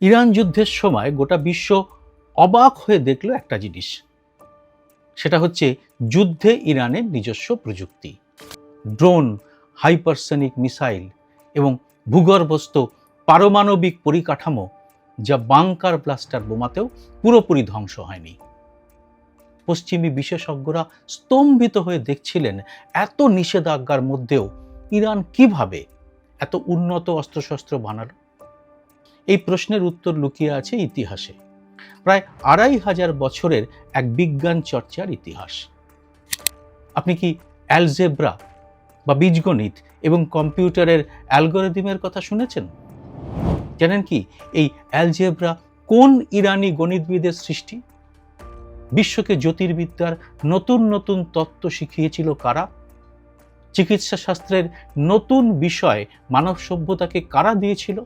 Iran যুদ্ধের সময় গোটা বিশ্ব অবাক হয়ে দেখল একটা জিনিস, সেটা হচ্ছে যুদ্ধে ইরানের নিজস্ব প্রযুক্তি, ড্রোন, হাইপারসনিক মিসাইল এবং ভূগর্ভস্থ পারমাণবিক পরিকাঠামো, যা বাংকার ব্লাস্টার বোমাতেও পুরোপুরি ধ্বংস হয়নি। পশ্চিমী বিশেষজ্ঞরা স্তম্ভিত হয়ে দেখছিলেন এত নিষেধাজ্ঞার মধ্যেও ইরান কিভাবে এত উন্নত অস্ত্রশস্ত্র বানালো। এই প্রশ্নের উত্তর লুকিয়ে আছে ইতিহাসে, প্রায় ২৫০০ বছরের এক বিজ্ঞান চর্চার ইতিহাস। আপনি কি অ্যালজেব্রা বা বীজগণিত এবং কম্পিউটারের অ্যালগরিদমের কথা শুনেছেন? জানেন কি এই অ্যালজেব্রা কোন ইরানি গণিতবিদের সৃষ্টি? বিশ্বকে জ্যোতির্বিদ্যার নতুন নতুন তত্ত্ব শিখিয়েছিল কারা? চিকিৎসা শাস্ত্রের নতুন বিষয় মানব সভ্যতাকে কারা দিয়েছিল?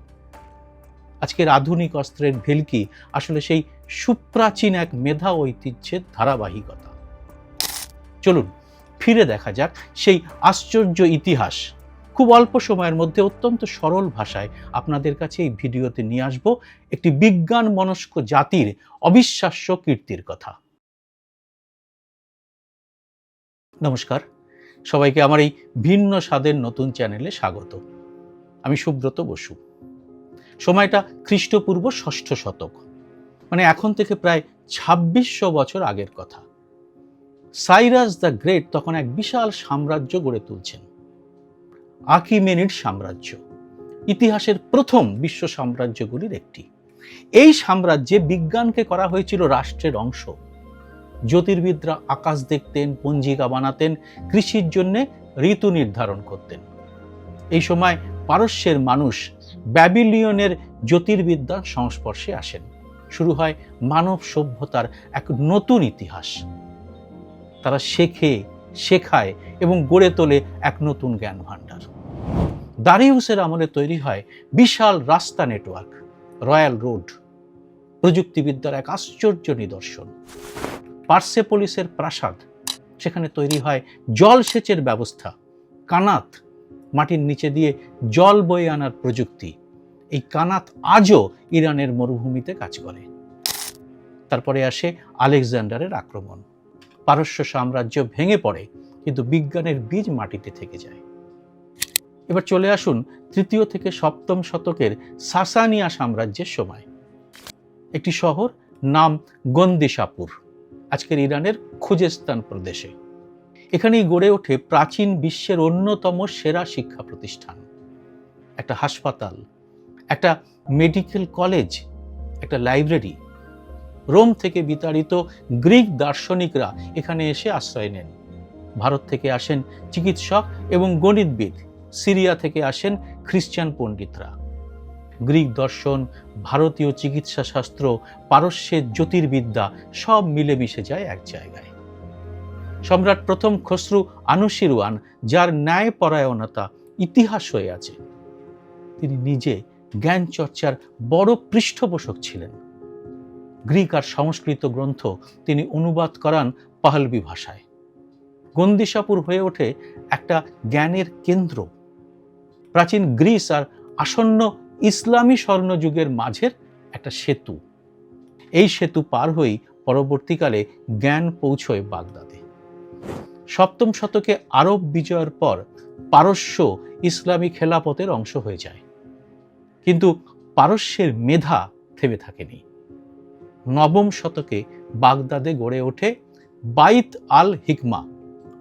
আজকের আধুনিক অস্ত্রের ভেলকি আসলে সেই সুপ্রাচীন এক মেধা ঐতিহ্যের ধারাবাহিকতা। চলুন ফিরে দেখা যাক সেই আশ্চর্য ইতিহাস। খুব অল্প সময়ের মধ্যে অত্যন্ত সরল ভাষায় আপনাদের কাছে এই ভিডিওতে নিয়ে আসব একটি বিজ্ঞান মনস্ক জাতির অবিশ্বাস্য কীর্তির কথা। নমস্কার, সবাইকে আমার এই ভিন্ন স্বাদের নতুন চ্যানেলে স্বাগত। আমি সুব্রত বসু। সময়টা খ্রিস্টপূর্ব ৬ষ্ঠ শতক, মানে এখন থেকে প্রায় ২৬০০ বছর আগের কথা। সাইরাস দ্য গ্রেট তখন এক বিশাল সাম্রাজ্য গড়ে তুলছেন, আকিমেনিড সাম্রাজ্য, ইতিহাসের প্রথম বিশ্ব সাম্রাজ্যগুলির একটি। এই সাম্রাজ্যে বিজ্ঞানকে করা হয়েছিল রাষ্ট্রের অংশ। জ্যোতির্বিদরা আকাশ দেখতেন, পঞ্জিকা বানাতেন, কৃষির জন্য ঋতু নির্ধারণ করতেন। এই সময় পারস্যের মানুষ ব্যাবিলিয়নের জ্যোতির্বিদ্যার সংস্পর্শে আসেন। শুরু হয় মানব সভ্যতার এক নতুন ইতিহাস। তারা শেখায় এবং গড়ে তোলে এক নতুন জ্ঞান ভাণ্ডার। দারিউসের আমলে তৈরি হয় বিশাল রাস্তা নেটওয়ার্ক, রয়্যাল রোড, প্রযুক্তিবিদ্যার এক আশ্চর্য নিদর্শন। পার্সেপোলিসের প্রাসাদ, সেখানে তৈরি হয় জলসেচের ব্যবস্থা, কানাত, মাটির নিচে দিয়ে জল বয়ে আনার প্রযুক্তি। এই কানাত আজও ইরানের মরুভূমিতে কাজ করে। তারপরে আসে আলেকজান্ডারের আক্রমণ। পারস্য সাম্রাজ্য ভেঙে পড়ে, কিন্তু বিজ্ঞানের বীজ মাটিতে থেকে যায়। এবার চলে আসুন ৩য় থেকে ৭ম শতকের সাসানিয়া সাম্রাজ্যের সময়। একটি শহর, নাম গন্দিসাপুর, আজকের ইরানের খুজেস্তান প্রদেশে। এখানেই গড়ে ওঠে প্রাচীন বিশ্বের অন্যতম সেরা শিক্ষা প্রতিষ্ঠান। একটা হাসপাতাল, একটা মেডিকেল কলেজ, একটা লাইব্রেরি। রোম থেকে বিতাড়িত গ্রিক দার্শনিকরা এখানে এসে আশ্রয় নেন। ভারত থেকে আসেন চিকিৎসক এবং গণিতবিদ, সিরিয়া থেকে আসেন খ্রিস্টান পণ্ডিতরা। গ্রিক দর্শন, ভারতীয় চিকিৎসা শাস্ত্র, পারস্যের জ্যোতির্বিদ্যা সব মিলেমিশে যায় এক জায়গায়। সম্রাট প্রথম খসরু আনুশিরওয়ান, যার ন্যায়পরায়ণতা ইতিহাস হয়ে আছে, তিনি নিজে জ্ঞান চর্চার বড় পৃষ্ঠপোষক ছিলেন। গ্রিক আর সংস্কৃত গ্রন্থ তিনি অনুবাদ করান পাহলবি ভাষায়। গন্দিসাপুর হয়ে ওঠে একটা জ্ঞানের কেন্দ্র, প্রাচীন গ্রিস আর আসন্ন ইসলামী স্বর্ণযুগের মাঝের একটা সেতু। এই সেতু পার হয়েই পরবর্তীকালে জ্ঞান পৌঁছয় বাগদাদে। ৭ম শতকে আরব বিজয়ের পর পারস্য ইসলামী খেলাফতের অংশ হয়ে যায়, কিন্তু পারস্যের মেধা থেমে থাকেনি। ৯ম শতকে বাগদাদে গড়ে ওঠে বাইত আল হিকমা,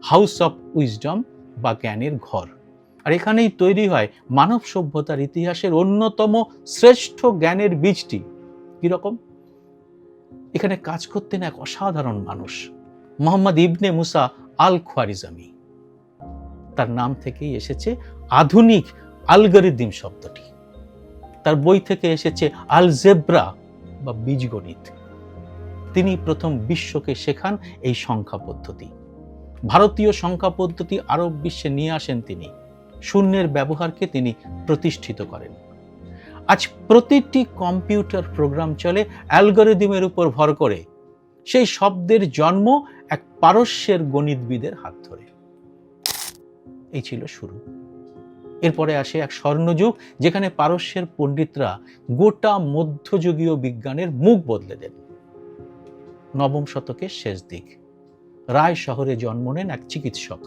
হাউস অফ উইজডম বা জ্ঞানের ঘর। আর এখানেই তৈরি হয় মানব সভ্যতার ইতিহাসের অন্যতম শ্রেষ্ঠ জ্ঞানের বীজটি। কিরকম? এখানে কাজ করতেন এক অসাধারণ মানুষ, মোহাম্মদ ইবনে মুসা আল খোয়ারিজমি। তার নাম থেকেই এসেছে আধুনিক অ্যালগরিদম শব্দটি। তার বই থেকে এসেছে আলজেব্রা বা বীজগণিত। তিনি প্রথম বিশ্বকে শেখান এই সংখ্যা পদ্ধতি। ভারতীয় সংখ্যা পদ্ধতি আরব বিশ্বে নিয়ে আসেন তিনি। শূন্যের ব্যবহারকে তিনি প্রতিষ্ঠিত করেন। আজ প্রতিটি কম্পিউটার প্রোগ্রাম চলে অ্যালগরিদমের উপর ভর করে। সেই শব্দের জন্ম এক পারস্যের গণিতবিদের হাত ধরে। এই ছিল শুরু। এরপরে আসে এক স্বর্ণযুগ, যেখানে পারস্যের পণ্ডিতরা গোটা মধ্যযুগীয় বিজ্ঞানের মুখ বদলে দেন। নবম শতকের শেষ দিক, রায় শহরে জন্ম নেন এক চিকিৎসক।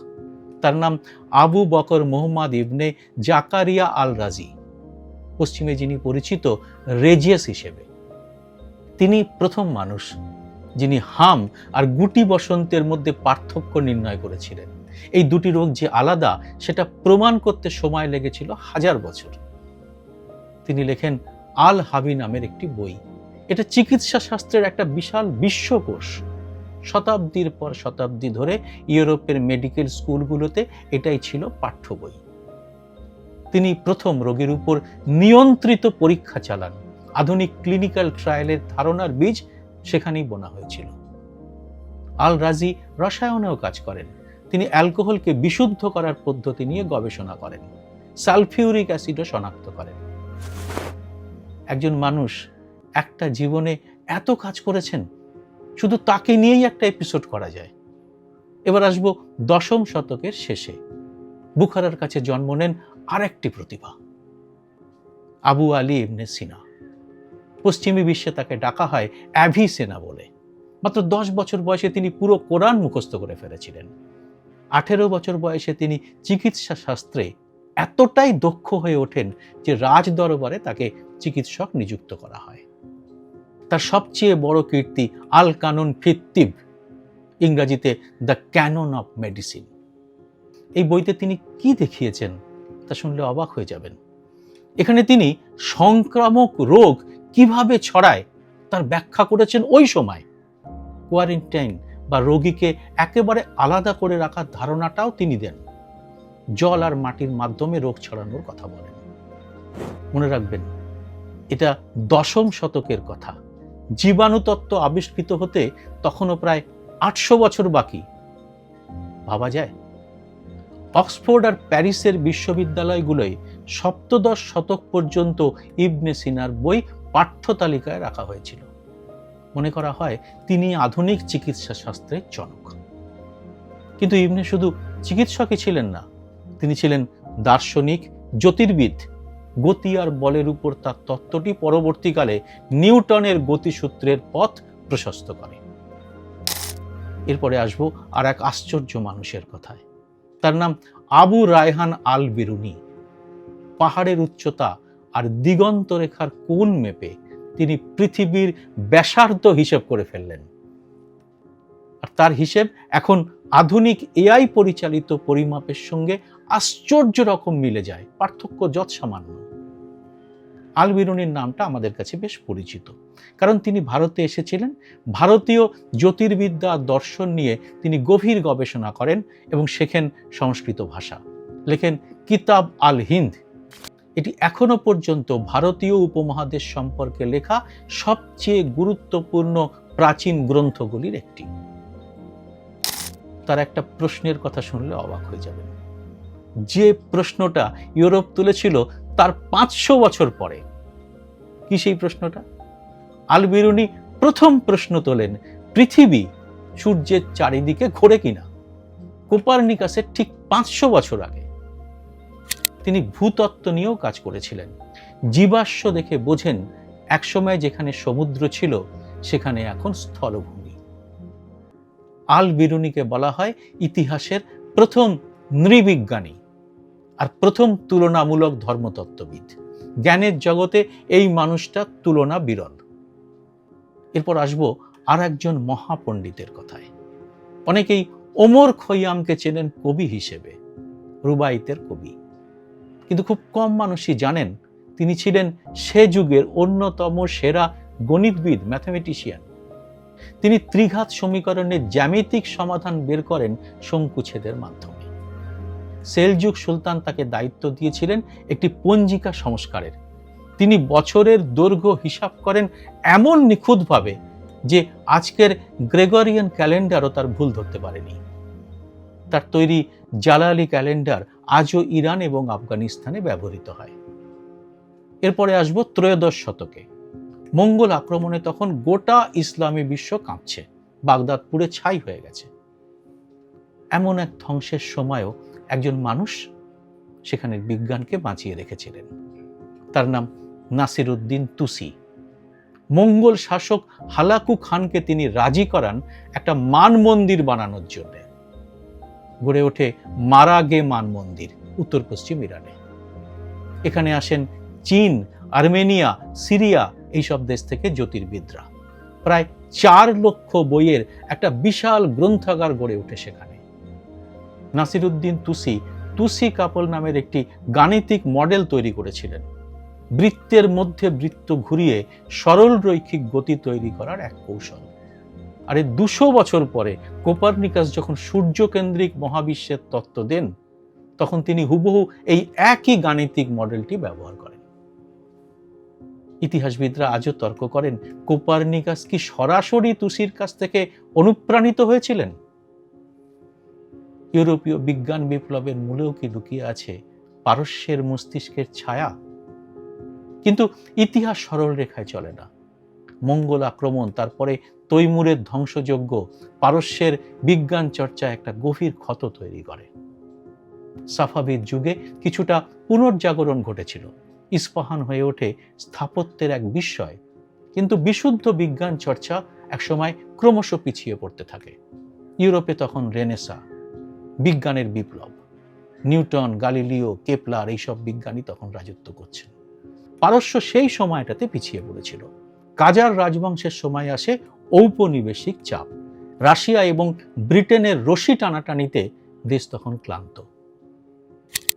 তার নাম আবু বকর মুহাম্মদ ইবনে জাকারিয়া আল রাজি, পশ্চিমে যিনি পরিচিত রেজিয়াস হিসেবে। তিনি প্রথম মানুষ যিনি হাম আর গুটি বসন্তের মধ্যে পার্থক্য নির্ণয় করেছিলেন। এই দুটি রোগ যে আলাদা সেটা প্রমাণ করতে সময় লেগেছিল 1000 বছর। তিনি লেখেন আল হাবি নামের একটি বই। এটা চিকিৎসা শাস্ত্রের একটা বিশাল বিশ্বকোষ। শতাব্দীর পর শতাব্দী ধরে ইউরোপের মেডিকেল স্কুলগুলোতে এটাই ছিল পাঠ্য বই। তিনি প্রথম রোগীর উপর নিয়ন্ত্রিত পরীক্ষা চালান। আধুনিক ক্লিনিক্যাল ট্রায়ালের ধারণার বীজ সেখানেই বোনা হয়েছিল। আল রাজি রসায়নেও কাজ করেন। তিনি অ্যালকোহলকে বিশুদ্ধ করার পদ্ধতি নিয়ে গবেষণা করেন, সালফিউরিক অ্যাসিডও শনাক্ত করেন। একজন মানুষ একটা জীবনে এত কাজ করেছেন, শুধু তাকে নিয়েই একটা এপিসোড করা যায়। এবার আসবো দশম শতকের শেষে। বুখারার কাছে জন্ম নেন আরেকটি প্রতিভা, আবু আলী ইবনে সিনা। পশ্চিমী বিশ্বে তাকে ডাকা হয় অ্যাভিসেনা বলে। মাত্র 10 বছর বয়সে তিনি পুরো কোরআন মুখস্থ করে ফেলেছিলেন। 18 বছর বয়সে তিনি চিকিৎসা শাস্ত্রে এতটাই দক্ষ হয়ে ওঠেন যে রাজ দরবারে তাকে চিকিৎসক নিযুক্ত করা হয়। তার সবচেয়ে বড় কীর্তি আল কানুন ফিত তিব, ইংরেজিতে দ্য ক্যানন অফ মেডিসিন। এই বইতে তিনি কি দেখিয়েছেন তা শুনলে অবাক হয়ে যাবেন। এখানে তিনি সংক্রামক রোগ কিভাবে ছড়ায় তার ব্যাখ্যা করেছেন ওই সময়। কোয়ারেন্টাইন বা রোগীকে একেবারে আলাদা করে রাখার ধারণাটাও তিনি দেন। জল আর মাটির মাধ্যমে রোগ ছড়ানোর কথা বলেন। মনে রাখবেন, এটা দশম শতকের কথা। জীবাণুতত্ত্ব আবিষ্কৃত হতে তখনও প্রায় 800 বছর বাকি। ভাবা যায়, অক্সফোর্ড আর প্যারিসের বিশ্ববিদ্যালয়গুলোয় সপ্তদশ শতক পর্যন্ত ইবনে সিনার বই পাঠ্য তালিকায় রাখা হয়েছিল। মনে করা হয় তিনি আধুনিক চিকিৎসা শাস্ত্রের জনক। কিন্তু ইবনে শুধু চিকিৎসকই ছিলেন না, তিনি ছিলেন দার্শনিক, জ্যোতির্বিদ। গতি আর বলের উপর তার তত্ত্বটি পরবর্তীকালে নিউটনের গতিসূত্রের পথ প্রশস্ত করে। এরপরে আসবো আর এক আশ্চর্য মানুষের কথায়। তার নাম আবু রায়হান আল বিরুনি। পাহাড়ের উচ্চতা আর দিগন্ত রেখার কোণ মেপে তিনি পৃথিবীর ব্যাসার্ধ হিসেব করে ফেললেন। আর তার হিসেব এখন আধুনিক এআই পরিচালিত পরিমাপের সঙ্গে আশ্চর্য রকম মিলে যায়, পার্থক্য যৎসামান্য। আল বিরুনির নামটা আমাদের কাছে বেশ পরিচিত, কারণ তিনি ভারতে এসেছিলেন। ভারতীয় জ্যোতির্বিদ্যা দর্শন নিয়ে তিনি গভীর গবেষণা করেন এবং শেখেন সংস্কৃত ভাষা। লেখেন কিতাব আল হিন্দ। এটি এখনো পর্যন্ত ভারতীয় উপমহাদেশ সম্পর্কে লেখা সবচেয়ে গুরুত্বপূর্ণ প্রাচীন গ্রন্থগুলির একটি। তার একটা প্রশ্নের কথা শুনলে অবাক হয়ে যাবেন। যে প্রশ্নটা ইউরোপ তুলেছিল তার 500 বছর পরে। কি সেই প্রশ্নটা? আল বিরুনি প্রথম প্রশ্ন তোলেন, পৃথিবী সূর্যের চারিদিকে ঘোরে কিনা। কোপার্নিকাসের ঠিক 500 বছর আগে। তিনি ভূতত্ত্ব নিয়েও কাজ করেছিলেন। জীবাশ্ম দেখে বোঝেন একসময় যেখানে সমুদ্র ছিল সেখানে এখন স্থলভূমি। আল বিরুনিকে বলা হয় ইতিহাসের প্রথম নৃবিজ্ঞানী আর প্রথম তুলনামূলক ধর্মতত্ত্ববিদ। জ্ঞানের জগতে এই মানুষটা তুলনা বিরল। এরপর আসবো আর একজন মহাপণ্ডিতের কথায়। অনেকেই ওমর খৈয়ামকে চেনেন কবি হিসেবে, রুবাইতের কবি। কিন্তু খুব কম মানুষই জানেন তিনি ছিলেন সে যুগের অন্যতম সেরা গণিতবিদ, ম্যাথমেটিশিয়ান। তিনি ত্রিঘাত সমীকরণের জ্যামিতিক সমাধান বের করেন শঙ্কুচ্ছেদের মাধ্যমে। সেলজুক সুলতান তাকে দায়িত্ব দিয়েছিলেন একটি পঞ্জিকা সংস্কারের। তিনি বছরের দৈর্ঘ্য হিসাব করেন এমন নিখুঁতভাবে যে আজকের গ্রেগরিয়ান ক্যালেন্ডারও তার ভুল ধরতে পারেনি। তার তৈরি জালালি ক্যালেন্ডার আজও ইরান এবং আফগানিস্তানে ব্যবহৃত হয়। এরপরে আসবো ত্রয়োদশ শতকে। মঙ্গল আক্রমণে তখন গোটা ইসলামী বিশ্ব কাঁপছে, বাগদাদ পুড়ে ছাই হয়ে গেছে। এমন এক ধ্বংসের সময়ও একজন মানুষ, সেখানের বিজ্ঞানকে বাঁচিয়ে রেখেছিলেন। তার নাম নাসিরউদ্দিন তুসি। মঙ্গল শাসক হালাকু খানকে তিনি রাজি করান একটা মান মন্দির বানানোর জন্য। গড়ে ওঠে মারাগে মান মন্দির উত্তর পশ্চিম ইরানে। এখানে আসেন চীন, আর্মেনিয়া, সিরিয়া এইসব দেশ থেকে জ্যোতির্বিদরা। প্রায় 4 লক্ষ বইয়ের একটা বিশাল গ্রন্থাগার গড়ে ওঠে সেখানে। নাসিরউদ্দিন তুসি তুসি কাপল নামের একটি গাণিতিক মডেল তৈরি করেছিলেন, বৃত্তের মধ্যে বৃত্ত ঘুরিয়ে সরল রৈখিক গতি তৈরি করার এক কৌশল। আর 200 বছর পরে কোপারনিকাস যখন সূর্যকেন্দ্রিক মহাবিশ্বের তত্ত্ব দেন, তখন তিনি হুবহু এই একই গাণিতিক মডেলটি ব্যবহার করেন। ইতিহাসবিদরা আজও তর্ক করেন, কোপারনিকাস কি সরাসরি তুসির কাছ থেকে অনুপ্রাণিত হয়েছিলেন? ইউরোপীয় বিজ্ঞান বিপ্লবের মূলেও কি লুকিয়ে আছে পারস্যের মস্তিষ্কের ছায়া? কিন্তু ইতিহাস সরল রেখায় চলে না। মঙ্গল আক্রমণ, তারপরে তৈমুরের ধ্বংসযজ্ঞ পারস্যের বিজ্ঞান চর্চা একটা গভীর ক্ষত তৈরি করে। সাফাভিদ যুগে কিছুটা পুনর্জাগরণ ঘটেছিল, ইস্পাহান হয়ে ওঠে স্থাপত্যের এক বিস্ময়। কিন্তু বিশুদ্ধ বিজ্ঞান চর্চা একসময় ক্রমশ পিছিয়ে পড়তে থাকে। ইউরোপে তখন রেনেসা, বিজ্ঞানের বিপ্লব। নিউটন, গালিলিও, কেপলার এইসব বিজ্ঞানী তখন রাজত্ব করছেন। পারস্য সেই সময়টাতে পিছিয়ে পড়েছিল। কাজার রাজবংশের সময় আসে ঔপনিবেশিক চাপ। রাশিয়া এবং ব্রিটেনের রশি টানাটানিতে দেশ তখন ক্লান্ত।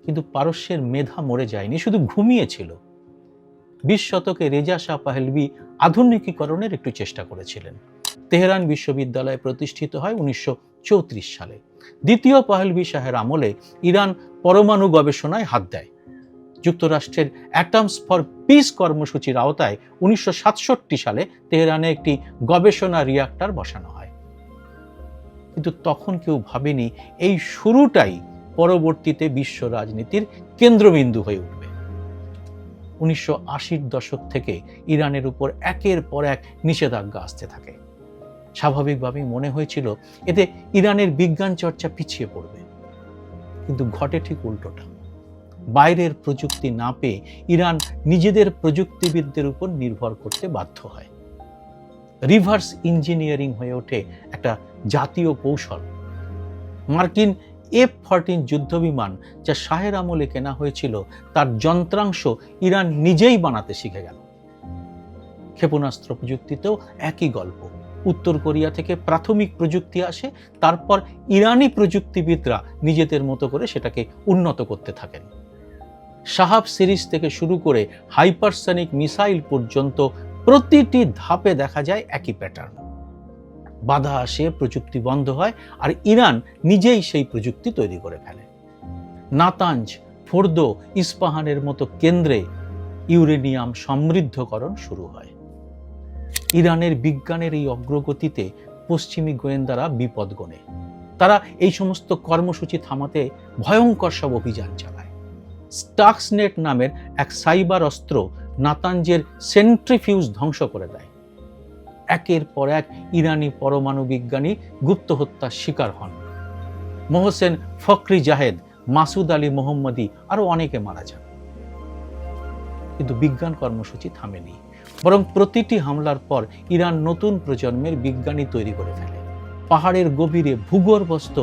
কিন্তু পারস্যের মেধা মরে যায়নি, শুধু ঘুমিয়েছিল। 20 শতকে রেজা শাহ পাহলভি আধুনিকীকরণের একটু চেষ্টা করেছিলেন। তেহরান বিশ্ববিদ্যালয় প্রতিষ্ঠিত হয় 1934 সালে। দ্বিতীয় পাহলভি শাহের আমলে ইরান পরমাণু গবেষণায় হাত দেয়। যুক্তরাষ্ট্রের অ্যাটমস ফর পিস কর্মসূচির আওতায় 1967 সালে তেহরানে একটি গবেষণা রিঅ্যাক্টর বসানো হয়। কিন্তু তখন কেউ ভাবেনি এই শুরুটাই পরবর্তীতে বিশ্ব রাজনীতির কেন্দ্রবিন্দু হয়ে উঠবে। 1980-র দশক থেকে ইরানের উপর একের পর এক নিষেধাজ্ঞা আসতে থাকে। স্বাভাবিকভাবেই মনে হয়েছিল এতে ইরানের বিজ্ঞান চর্চা পিছিয়ে পড়বে। কিন্তু ঘটে ঠিক উল্টোটা। বাইরের প্রযুক্তি না পেয়ে ইরান নিজেদের প্রযুক্তিবিদদের উপর নির্ভর করতে বাধ্য হয়। রিভার্স ইঞ্জিনিয়ারিং হয়ে ওঠে একটা জাতীয় কৌশল। মার্কিন F-14 যুদ্ধবিমান যা শাহের আমলে কেনা হয়েছিল, তার যন্ত্রাংশ ইরান নিজেই বানাতে শিখে গেল। ক্ষেপণাস্ত্র প্রযুক্তিতেও একই গল্প। উত্তর কোরিয়া থেকে প্রাথমিক প্রযুক্তি আসে, তারপর ইরানি প্রযুক্তিবিদরা নিজেদের মতো করে সেটাকে উন্নত করতে থাকেন। শাহাব সিরিজ থেকে শুরু করে হাইপারসনিক মিসাইল পর্যন্ত প্রতিটি ধাপে দেখা যায় একই প্যাটার্ন। বাধা আসে, প্রযুক্তি বন্ধ হয়, আর ইরান নিজেই সেই প্রযুক্তি তৈরি করে ফেলে। নাতাঞ্জ, ফোর্দো, ইস্পাহানের মতো কেন্দ্রে ইউরেনিয়াম সমৃদ্ধকরণ শুরু হয়। ইরানের বিজ্ঞানের এই অগ্রগতিতে পশ্চিমী গোয়েন্দারা বিপদ গোনে। তারা এই সমস্ত কর্মসূচি থামাতে ভয়ঙ্কর সব অভিযান চালায়। স্টাক্সনেট নামের এক সাইবার অস্ত্র নাতাঞ্জের সেন্ট্রিফিউজ ধ্বংস করে দেয়। একের পর এক ইরানি পরমাণু বিজ্ঞানী গুপ্ত হত্যার শিকার হন। মোহসেন ফখরি জাহেদ, মাসুদ আলী মোহাম্মদী আরো অনেকে মারা যান। কিন্তু বিজ্ঞান কর্মসূচি থামেনি, বরং প্রতিটি হামলার পর ইরান নতুন প্রজন্মের বিজ্ঞানী তৈরি করে ফেলে। পাহাড়ের গভীরে ভূগর্ভস্থ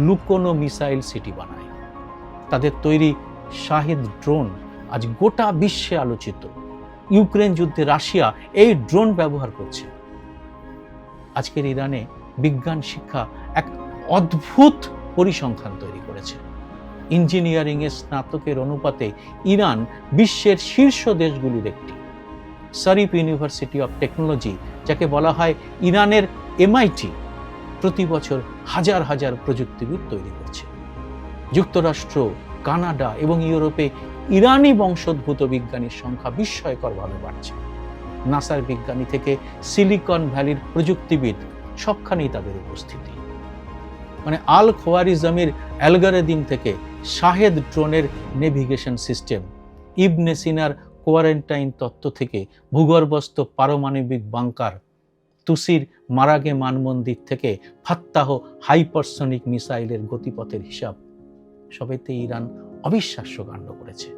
লুকোনো মিসাইল সিটি বানায়। তাদের তৈরি শাহেদ ড্রোন আজ গোটা বিশ্বে আলোচিত। ইউক্রেন যুদ্ধে রাশিয়া এই ড্রোন ব্যবহার করছে। আজকের ইরানে বিজ্ঞান শিক্ষা এক অদ্ভুত পরিসংখ্যান তৈরি করেছে। ইঞ্জিনিয়ারিং এর স্নাতকের অনুপাতে ইরান বিশ্বের শীর্ষ দেশগুলির একটি। শরীফ ইউনিভার্সিটি অফ টেকনোলজি, যাকে বলা হয় ইরানের MIT, প্রতি বছর হাজার হাজার প্রযুক্তিবিদ তৈরি করছে। যুক্তরাষ্ট্র, কানাডা এবং ইউরোপে ইরানি বংশোদ্ভূত বিজ্ঞানীর সংখ্যা বিস্ময়করভাবে বাড়ছে। নাসার বিজ্ঞানী থেকে সিলিকন ভ্যালির প্রযুক্তিবিদ, সবখানেই তাদের উপস্থিতি। মানে আল খোয়ারিজমির অ্যালগরিদম থেকে শাহেদ ড্রোনের নেভিগেশন সিস্টেম, ইবনে সিনার কোয়ারেন্টাইন তত্ত্ব থেকে ভূগর্ভস্থ পারমাণবিক বাংকার, তুসির মারাগে মানমন্দির থেকে ফাত্তাহ হাইপারসনিক মিসাইলের গতিপথের হিসাব, সবেতে ইরান অবিশ্বাস্য কাণ্ড করেছে।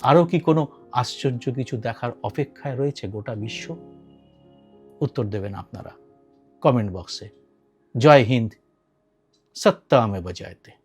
আরও কি কোনো আশ্চর্য কিছু দেখার অপেক্ষায় রয়েছে গোটা বিশ্ব? উত্তর দেবেন আপনারা কমেন্ট বক্সে। জয় হিন্দ, সত্যামেব জয়তে।